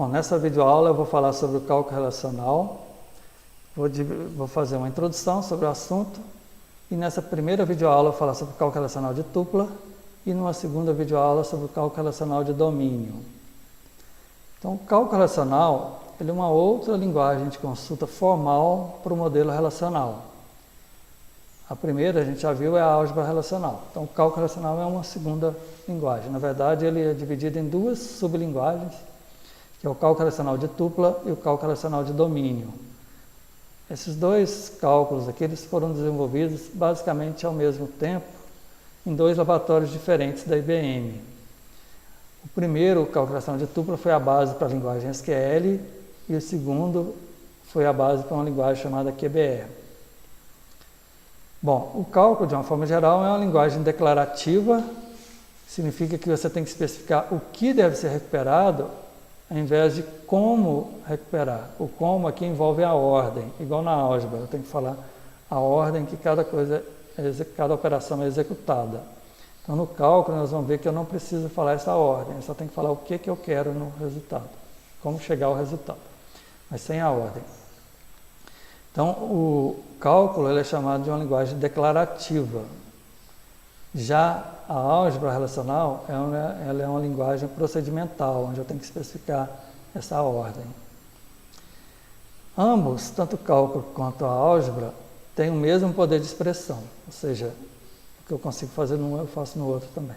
Bom, nessa videoaula eu vou falar sobre o cálculo relacional, vou fazer uma introdução sobre o assunto, e nessa primeira videoaula eu vou falar sobre o cálculo relacional de tupla, e numa segunda videoaula sobre o cálculo relacional de domínio. Então, o cálculo relacional ele é uma outra linguagem de consulta formal para o modelo relacional. A primeira, a gente já viu, é a álgebra relacional. Então, o cálculo relacional é uma segunda linguagem. Na verdade, ele é dividido em duas sublinguagens, que é o cálculo relacional de tupla e o cálculo relacional de domínio. Esses dois cálculos aqui eles foram desenvolvidos basicamente ao mesmo tempo em dois laboratórios diferentes da IBM. O primeiro, o cálculo relacional de tupla, foi a base para a linguagem SQL e o segundo foi a base para uma linguagem chamada QBE. Bom, o cálculo, de uma forma geral, é uma linguagem declarativa, significa que você tem que especificar o que deve ser recuperado, ao invés de como recuperar. O como aqui envolve a ordem, igual na álgebra, eu tenho que falar a ordem que cada operação é executada. Então, no cálculo, nós vamos ver que eu não preciso falar essa ordem, eu só tenho que falar o que eu quero no resultado, como chegar ao resultado, mas sem a ordem. Então, o cálculo ele é chamado de uma linguagem declarativa. Já a álgebra relacional ela é uma linguagem procedimental, onde eu tenho que especificar essa ordem. Ambos, tanto o cálculo quanto a álgebra, têm o mesmo poder de expressão, ou seja, o que eu consigo fazer num eu faço no outro também.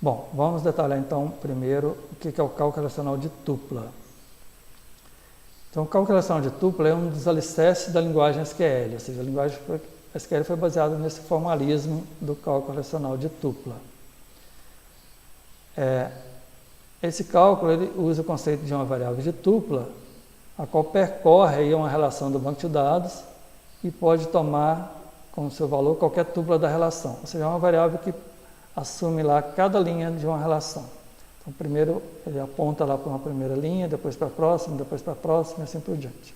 Bom, vamos detalhar então primeiro o que é o cálculo relacional de tupla. Então, o cálculo relacional de tupla é um dos alicerces da linguagem SQL, ou seja, a linguagem SQL foi baseada nesse formalismo do cálculo relacional de tupla. Esse cálculo ele usa o conceito de uma variável de tupla, a qual percorre aí uma relação do banco de dados e pode tomar como seu valor qualquer tupla da relação, ou seja, é uma variável que assume lá cada linha de uma relação. Então, primeiro ele aponta lá para uma primeira linha, depois para a próxima e assim por diante.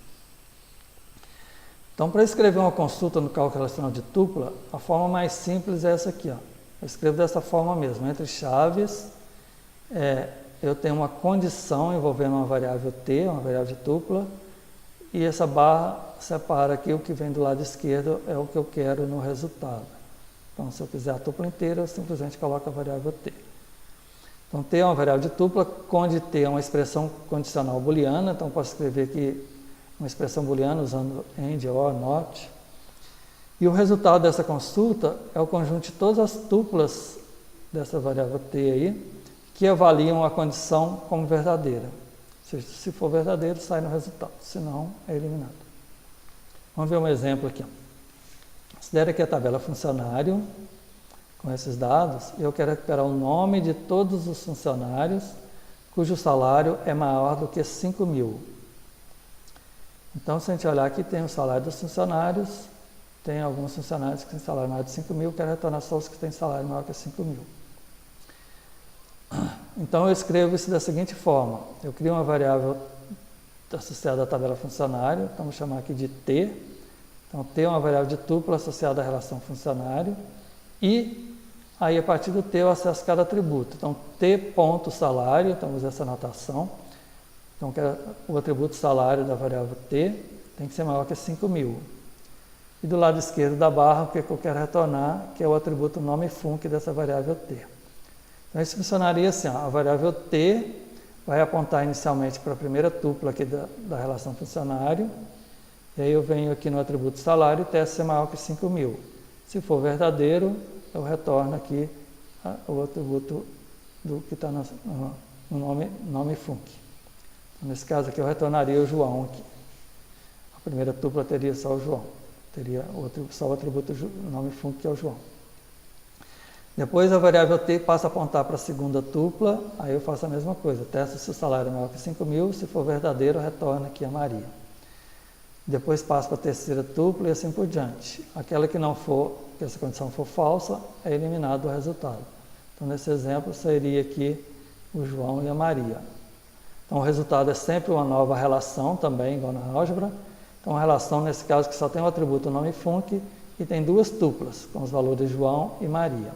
Então, para escrever uma consulta no cálculo relacional de tupla, a forma mais simples é essa aqui. Ó. Eu escrevo dessa forma mesmo, entre chaves, eu tenho uma condição envolvendo uma variável t, uma variável de tupla, e essa barra separa aqui o que vem do lado esquerdo é o que eu quero no resultado. Então, se eu quiser a tupla inteira, eu simplesmente coloco a variável t. Então, t é uma variável de tupla, onde t é uma expressão condicional booleana, então posso escrever aqui uma expressão booleana usando AND, OR, NOT. E o resultado dessa consulta é o conjunto de todas as tuplas dessa variável t aí, que avaliam a condição como verdadeira. Ou seja, se for verdadeiro, sai no resultado, se não, é eliminado. Vamos ver um exemplo aqui. Considere aqui a tabela funcionário, com esses dados, e eu quero recuperar o nome de todos os funcionários cujo salário é maior do que 5.000. Então, se a gente olhar aqui, tem o salário dos funcionários, tem alguns funcionários que têm salário maior de 5.000, eu quero retornar só os que têm salário maior que 5.000. Então, eu escrevo isso da seguinte forma, eu crio uma variável associada à tabela funcionário, então vou chamar aqui de t, então t é uma variável de tupla associada à relação funcionário, e aí a partir do t eu acesso cada atributo, então t.salário, então vou usar essa anotação, então o atributo salário da variável t tem que ser maior que 5.000. E do lado esquerdo da barra, o que eu quero retornar, que é o atributo nome func dessa variável t. Então isso funcionaria assim, ó, a variável t vai apontar inicialmente para a primeira tupla aqui da relação funcionário, e aí eu venho aqui no atributo salário e testo ser maior que 5.000. Se for verdadeiro, eu retorno aqui o atributo do que está no nome func. Nesse caso aqui eu retornaria o João aqui. A primeira tupla teria só o João. Teria só o atributo nome func que é o João. Depois a variável t passa a apontar para a segunda tupla, aí eu faço a mesma coisa. Testo se o salário é maior que 5.000, se for verdadeiro, eu retorno aqui a Maria. Depois passo para a terceira tupla e assim por diante. Aquela que não for, que essa condição for falsa, é eliminado o resultado. Então nesse exemplo seria aqui o João e a Maria. Então, o resultado é sempre uma nova relação, também, igual na álgebra. Então, uma relação, nesse caso, que só tem o atributo nome func e tem duas tuplas, com os valores João e Maria.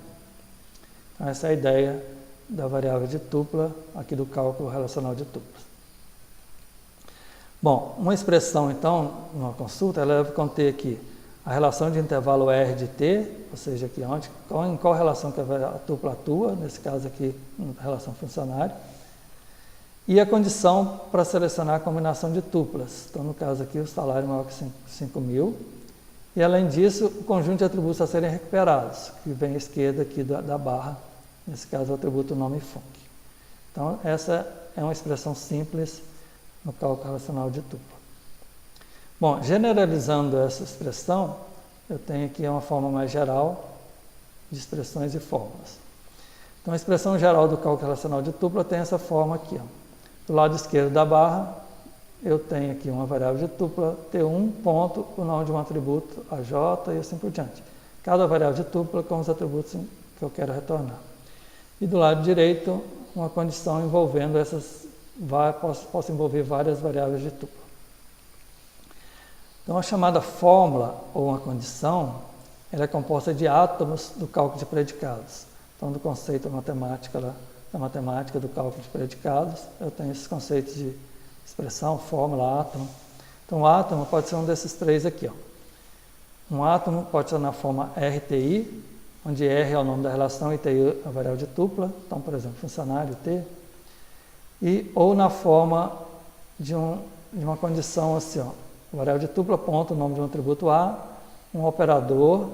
Então, essa é a ideia da variável de tupla aqui do cálculo relacional de tuplas. Bom, uma expressão então, numa consulta, ela deve conter aqui a relação de intervalo R de T, ou seja, aqui em qual relação que a tupla atua, nesse caso aqui, relação funcionária, e a condição para selecionar a combinação de tuplas. Então, no caso aqui, o salário maior que 5.000. E, além disso, o conjunto de atributos a serem recuperados, que vem à esquerda aqui da barra, nesse caso, o atributo nome func. Então, essa é uma expressão simples no cálculo relacional de tupla. Bom, generalizando essa expressão, eu tenho aqui uma forma mais geral de expressões e fórmulas. Então, a expressão geral do cálculo relacional de tupla tem essa forma aqui. Do lado esquerdo da barra, eu tenho aqui uma variável de tupla T1, ponto, o nome de um atributo AJ e assim por diante. Cada variável de tupla com os atributos que eu quero retornar. E do lado direito, uma condição envolvendo posso envolver várias variáveis de tupla. Então, a chamada fórmula ou uma condição, ela é composta de átomos do cálculo de predicados. Então, do conceito da matemática do cálculo de predicados, eu tenho esses conceitos de expressão, fórmula, átomo. Então, o átomo pode ser um desses três aqui. Um átomo pode ser na forma RTI, onde R é o nome da relação e TI é a variável de tupla. Então, por exemplo, funcionário T. Ou na forma de uma condição assim, variável de tupla, ponto, o nome de um atributo A, um operador,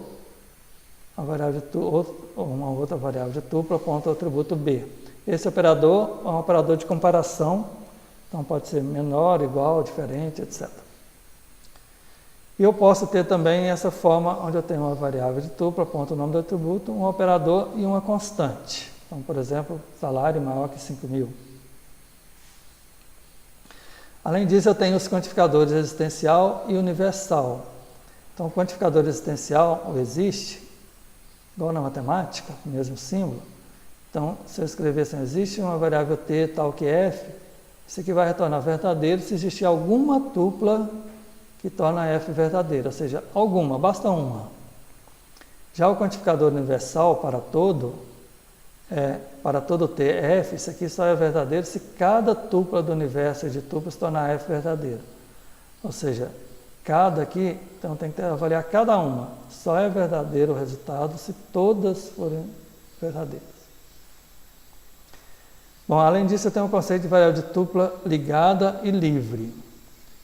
uma outra variável de tupla, ponto, o atributo B. Esse operador é um operador de comparação, então pode ser menor, igual, diferente, etc. E eu posso ter também essa forma onde eu tenho uma variável de tupla, ponto, o nome do atributo, um operador e uma constante. Então, por exemplo, salário maior que 5.000. Além disso, eu tenho os quantificadores existencial e universal. Então, o quantificador existencial, ou existe, igual na matemática, o mesmo símbolo. Então, se eu escrever assim, existe uma variável t tal que f, isso aqui vai retornar verdadeiro se existir alguma tupla que torna f verdadeira, ou seja, alguma, basta uma. Já o quantificador universal para todo t f, isso aqui só é verdadeiro se cada tupla do universo de tuplas tornar f verdadeira. Ou seja, cada aqui, então tem que avaliar cada uma. Só é verdadeiro o resultado se todas forem verdadeiras. Bom, além disso, eu tenho o conceito de variável de tupla ligada e livre.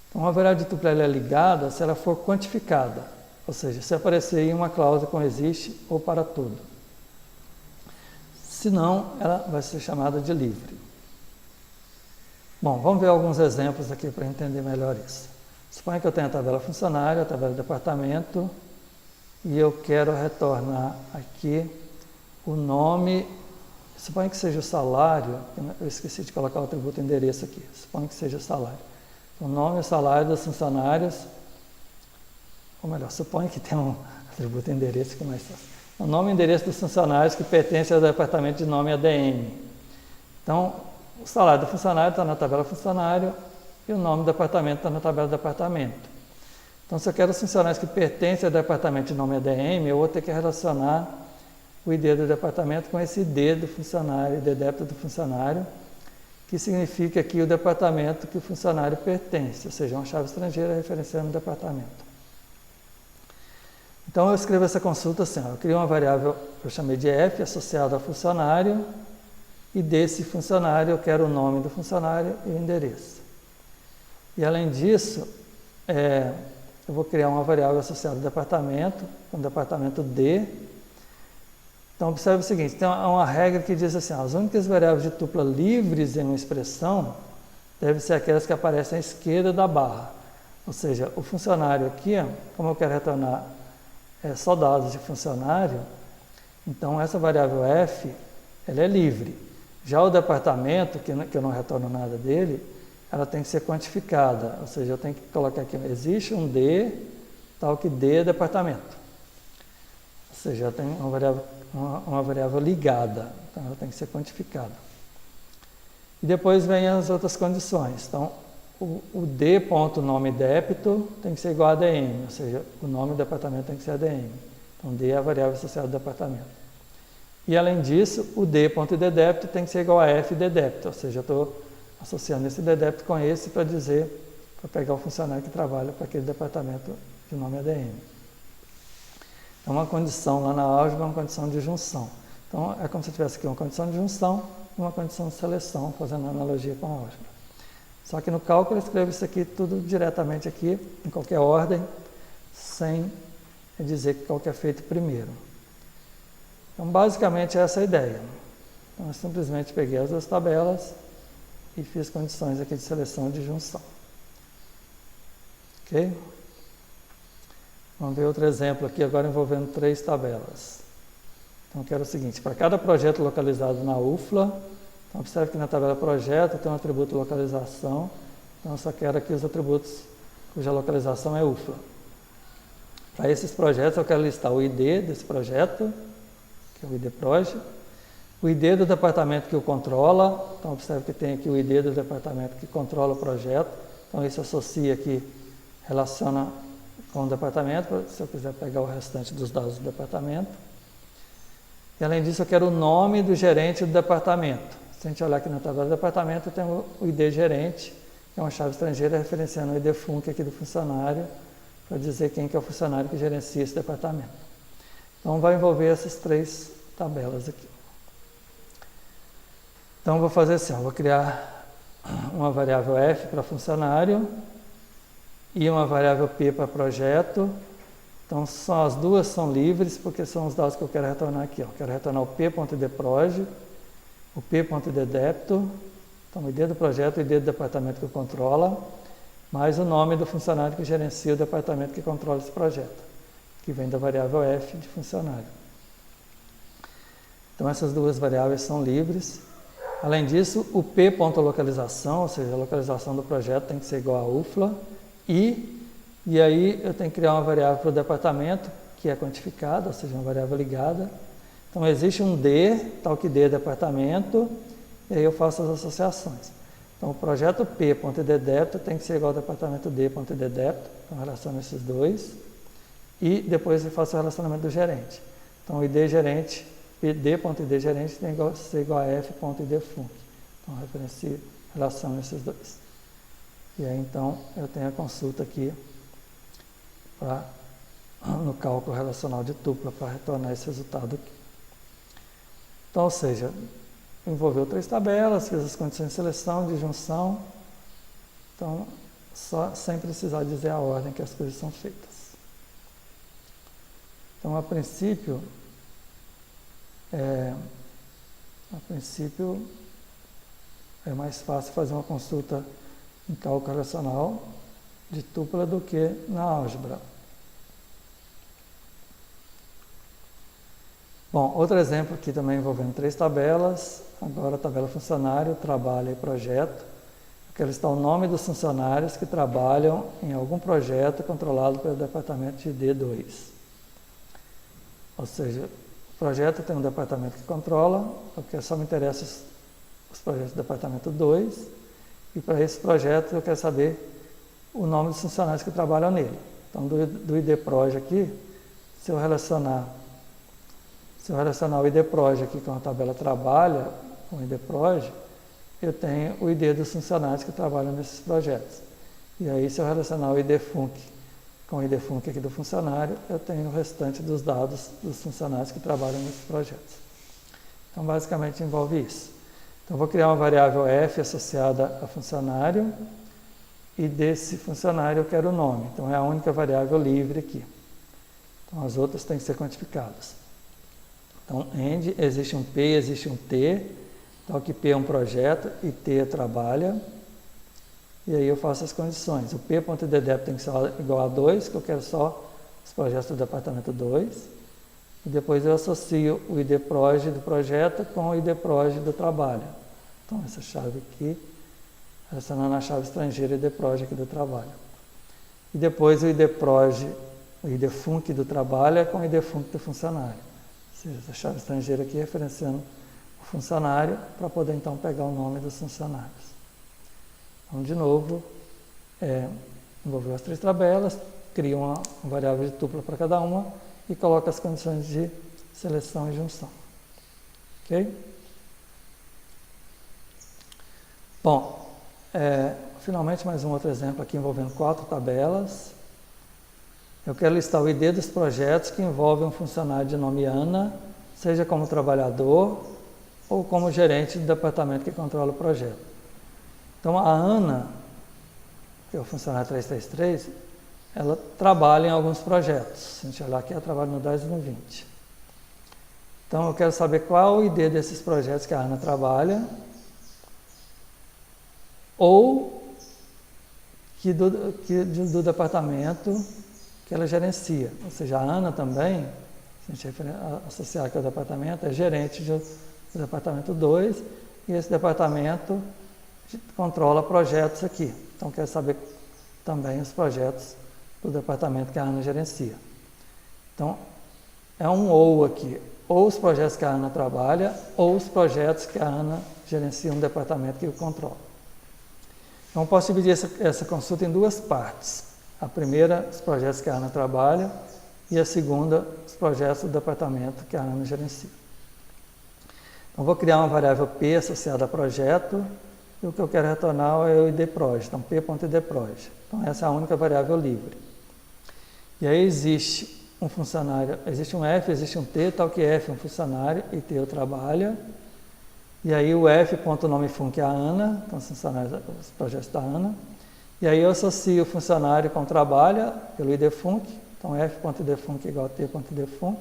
Então, uma variável de tupla ela é ligada se ela for quantificada, ou seja, se aparecer aí uma cláusula com existe ou para tudo. Se não, ela vai ser chamada de livre. Bom, vamos ver alguns exemplos aqui para entender melhor isso. Suponha que eu tenho a tabela funcionária, a tabela de departamento, e eu quero retornar aqui o nome. Suponha que seja o salário, eu esqueci de colocar o atributo endereço aqui. Suponha que seja o salário. O nome e o salário dos funcionários, ou melhor, suponha que tem um atributo endereço que é mais fácil. O nome e endereço dos funcionários que pertencem ao departamento de nome ADM. Então, o salário do funcionário está na tabela funcionário e o nome do departamento está na tabela departamento. Então, se eu quero os funcionários que pertencem ao departamento de nome ADM, eu vou ter que relacionar o ID do departamento com esse ID do funcionário, ID débito do funcionário, que significa aqui o departamento que o funcionário pertence, ou seja, uma chave estrangeira referenciando o departamento. Então, eu escrevo essa consulta assim, eu crio uma variável que eu chamei de f associada ao funcionário, e desse funcionário eu quero o nome do funcionário e o endereço. E, além disso, eu vou criar uma variável associada ao departamento, com o departamento D. Então, observe o seguinte, tem uma regra que diz assim, as únicas variáveis de tupla livres em uma expressão devem ser aquelas que aparecem à esquerda da barra. Ou seja, o funcionário aqui, como eu quero retornar só dados de funcionário, então essa variável f, ela é livre. Já o departamento, que eu não retorno nada dele, ela tem que ser quantificada. Ou seja, eu tenho que colocar aqui, existe um D, tal que D é departamento. Ou seja, eu tenho uma variável ligada, então ela tem que ser quantificada. E depois vem as outras condições. Então, o D.nome débito tem que ser igual a ADM, ou seja, o nome do departamento tem que ser ADM. Então, D é a variável associada ao departamento. E além disso, o D.id débito tem que ser igual a F de débito, ou seja, eu estou associando esse D débito com esse para pegar o funcionário que trabalha para aquele departamento de nome ADM. Então, uma condição lá na álgebra é uma condição de junção. Então, é como se eu tivesse aqui uma condição de junção e uma condição de seleção, fazendo analogia com a álgebra. Só que no cálculo eu escrevo isso aqui tudo diretamente aqui, em qualquer ordem, sem dizer qual que é feito primeiro. Então, basicamente, essa é a ideia. Então, eu simplesmente peguei as duas tabelas e fiz condições aqui de seleção e de junção. Ok? Vamos ver outro exemplo aqui, agora envolvendo 3 tabelas. Então, eu quero o seguinte, para cada projeto localizado na UFLA, então observe que na tabela projeto tem um atributo localização, então eu só quero aqui os atributos cuja localização é UFLA. Para esses projetos eu quero listar o ID desse projeto, que é o ID Proj, o ID do departamento que o controla, então observe que tem aqui o ID do departamento que controla o projeto, então isso associa aqui, relaciona com o departamento, se eu quiser pegar o restante dos dados do departamento. E além disso eu quero o nome do gerente do departamento. Se a gente olhar aqui na tabela do departamento, tem o ID gerente, que é uma chave estrangeira referenciando o ID func aqui do funcionário, para dizer quem que é o funcionário que gerencia esse departamento. Então vai envolver essas 3 tabelas aqui. Então vou fazer assim, vou criar uma variável f para funcionário e uma variável p para projeto. Então as duas são livres, porque são os dados que eu quero retornar aqui. Eu quero retornar o p.idproj, o p.id débito, então o ID do projeto, o ID do departamento que controla, mais o nome do funcionário que gerencia o departamento que controla esse projeto, que vem da variável f de funcionário. Então essas duas variáveis são livres. Além disso, o p.localização, ou seja, a localização do projeto tem que ser igual a UFLA, e aí eu tenho que criar uma variável para o departamento, que é quantificada, ou seja, uma variável ligada. Então existe um D, tal que D é departamento, e aí eu faço as associações. Então o projeto p.id débito tem que ser igual ao departamento d.id débito, então relaciono esses dois, e depois eu faço o relacionamento do gerente. Então o ID gerente, d.id gerente tem que ser igual a f.id func. Então relaciono esses dois. E aí então eu tenho a consulta aqui no cálculo relacional de tupla para retornar esse resultado aqui. Então, ou seja, envolveu 3 tabelas, fiz as condições de seleção, de junção, então só sem precisar dizer a ordem que as coisas são feitas. Então, a princípio é mais fácil fazer uma consulta em cálculo relacional de tupla do que na álgebra. Bom, outro exemplo aqui também envolvendo 3 tabelas, agora a tabela funcionário, trabalho e projeto. Eu quero listar o nome dos funcionários que trabalham em algum projeto controlado pelo departamento de D2. Ou seja, o projeto tem um departamento que controla, porque só me interessam os projetos do departamento 2, e para esse projeto eu quero saber o nome dos funcionários que trabalham nele. Então, do idproj aqui, se eu relacionar o idproj aqui com a tabela trabalha, com o idproj, eu tenho o ID dos funcionários que trabalham nesses projetos. E aí, se eu relacionar o idfunc com o idfunc aqui do funcionário, eu tenho o restante dos dados dos funcionários que trabalham nesses projetos. Então, basicamente, envolve isso. Então, eu vou criar uma variável f associada a funcionário, e desse funcionário eu quero o nome. Então, é a única variável livre aqui. Então, as outras têm que ser quantificadas. Então, end, existe um P, existe um T, tal que P é um projeto e T é trabalha. E aí eu faço as condições. O P.id débito tem que ser igual a 2, que eu quero só os projetos do departamento 2. E depois eu associo o idproj do projeto com o idproj do trabalho. Então, essa chave aqui, relacionando a chave estrangeira idproj aqui do trabalho. E depois o idproj, o idfunc do trabalho é com o idfunc do funcionário. Ou seja, essa chave estrangeira aqui referenciando o funcionário para poder então pegar o nome dos funcionários. Então, de novo, envolveu as 3 tabelas, cria uma variável de tupla para cada uma e coloca as condições de seleção e junção. Ok? Bom, finalmente mais um outro exemplo aqui envolvendo 4 tabelas. Eu quero listar o ID dos projetos que envolvem um funcionário de nome Ana, seja como trabalhador ou como gerente do departamento que controla o projeto. Então, a Ana, que é o funcionário 333, ela trabalha em alguns projetos. Se a gente olhar aqui, ela trabalha no 10 e no 20. Então, eu quero saber qual é o ID desses projetos que a Ana trabalha, ou do departamento que ela gerencia. Ou seja, a Ana também, se a gente associar aqui ao departamento, é gerente do departamento 2, e esse departamento controla projetos aqui. Então, quero saber também os projetos do departamento que a Ana gerencia. Então, é um ou aqui. Ou os projetos que a Ana trabalha, ou os projetos que a Ana gerencia no departamento que o controla. Então, eu posso dividir essa consulta em 2 partes. A primeira, os projetos que a Ana trabalha, e a segunda, os projetos do departamento que a Ana gerencia. Então, vou criar uma variável P associada a projeto, e o que eu quero retornar é o idproj, então p.idproj. Então, essa é a única variável livre. E aí existe um funcionário, existe um F, existe um T, tal que F é um funcionário e T eu trabalho. E aí o F.nomefunc é a Ana, então os projetos da Ana. E aí eu associo o funcionário com trabalha pelo idfunc, então F.idfunc igual a T.idfunc.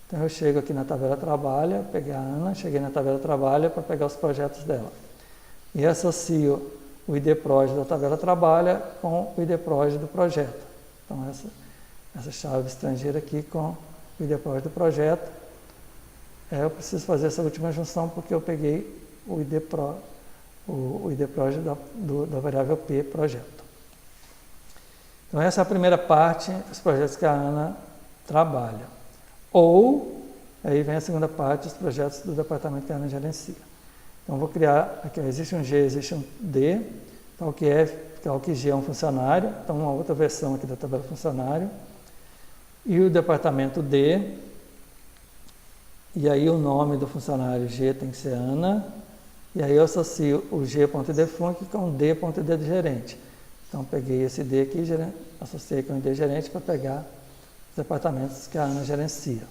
Então eu chego aqui na tabela trabalha, peguei a Ana, cheguei na tabela trabalha para pegar os projetos dela. E associo o idproj da tabela trabalha com o idproj do projeto. Então essa chave estrangeira aqui com o idproj do projeto. Eu preciso fazer essa última junção porque eu peguei o idproj da variável P projeto. Então essa é a primeira parte, os projetos que a Ana trabalha. Ou, aí vem a segunda parte, os projetos do departamento que a Ana gerencia. Então vou criar, aqui existe um G, existe um D, tal que G é um funcionário, então uma outra versão aqui da tabela funcionário. E o departamento D, e aí o nome do funcionário G tem que ser Ana, e aí eu associo o G.idfunc com o D.id gerente. Então peguei esse D aqui, associei com o ID gerente para pegar os departamentos que a Ana gerencia.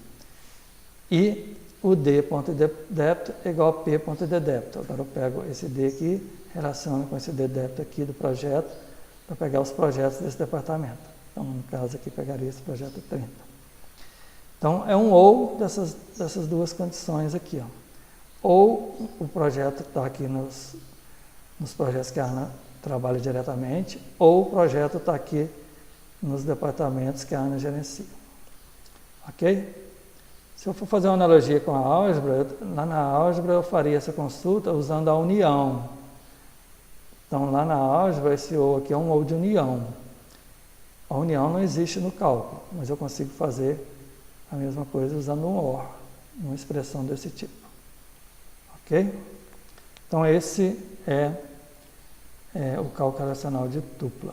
E o D.id_débito é igual a P.id_débito. Agora eu pego esse D aqui, relaciono com esse D_débito aqui do projeto, para pegar os projetos desse departamento. Então, no caso aqui, pegaria esse projeto 30. Então, é um ou dessas 2 condições aqui. Ó. Ou o projeto está aqui nos projetos que a Ana trabalha diretamente, ou o projeto está aqui nos departamentos que a Ana gerencia. Ok? Se eu for fazer uma analogia com a álgebra, lá na álgebra eu faria essa consulta usando a união. Então, lá na álgebra, esse ou aqui é um ou de união. A união não existe no cálculo, mas eu consigo fazer a mesma coisa usando um OR, uma expressão desse tipo. Ok? Então, esse é o cálculo racional de dupla.